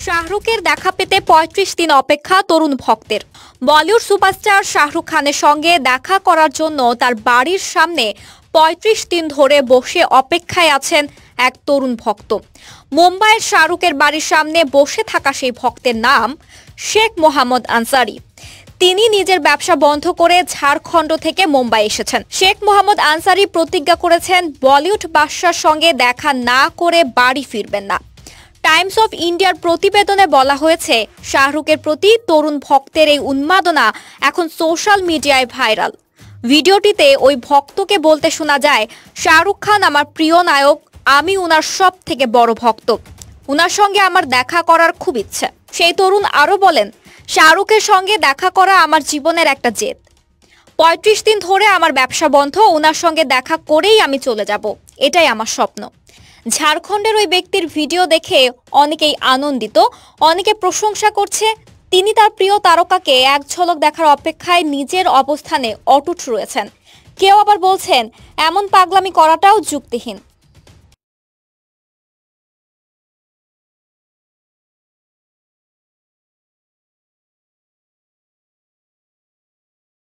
শাহরুখের দেখা পেতে ৩৫ দিন অপেক্ষা তরুণ ভক্তের। বলিউড সুপারস্টার শাহরুখ খানের সঙ্গে দেখা করার জন্য তার বাড়ির সামনে ৩৫ দিন ধরে বসে অপেক্ষায় আছেন এক তরুণ ভক্ত। মুম্বাইয়ের শাহরুখের বাড়ির সামনে বসে থাকা সেই ভক্তের নাম শেখ মোহাম্মদ আনসারি। তিনি নিজের ব্যবসা বন্ধ করে ঝাড়খণ্ড থেকে মুম্বাই এসেছেন। শেখ মোহাম্মদ আনসারি প্রতিজ্ঞা করেছেন বলিউড বাদশার সঙ্গে দেখা না করে বাড়ি ফিরবেন না। টাইমস অফ ইন্ডিয়ার প্রতিবেদনে বলা হয়েছে, শাহরুখের প্রতি তরুণ ভক্তের এই উন্মাদনা এখন সোশ্যাল মিডিয়ায় ভাইরাল। ভিডিওটিতে ওই ভক্তকে বলতে শোনা যায়, শাহরুখ খান আমার প্রিয় নায়ক, আমি উনার সব থেকে বড় ভক্ত, উনার সঙ্গে আমার দেখা করার খুব ইচ্ছে। সেই তরুণ আরও বলেন, শাহরুখের সঙ্গে দেখা করা আমার জীবনের একটা জেদ। ৩৫ দিন ধরে আমার ব্যবসা বন্ধ, ওনার সঙ্গে দেখা করেই আমি চলে যাব, এটাই আমার স্বপ্ন। ঝাড়খণ্ডের ওই ব্যক্তির ভিডিও দেখে অনেকেই আনন্দিত, অনেকে প্রশংসা করছে। তিনি তার প্রিয় তারকাকে এক ঝলক দেখার অপেক্ষায় নিজের অবস্থানে অটুট রয়েছেন। কেউ আবার বলছেন, এমন পাগলামি করাটাও যুক্তিহীন।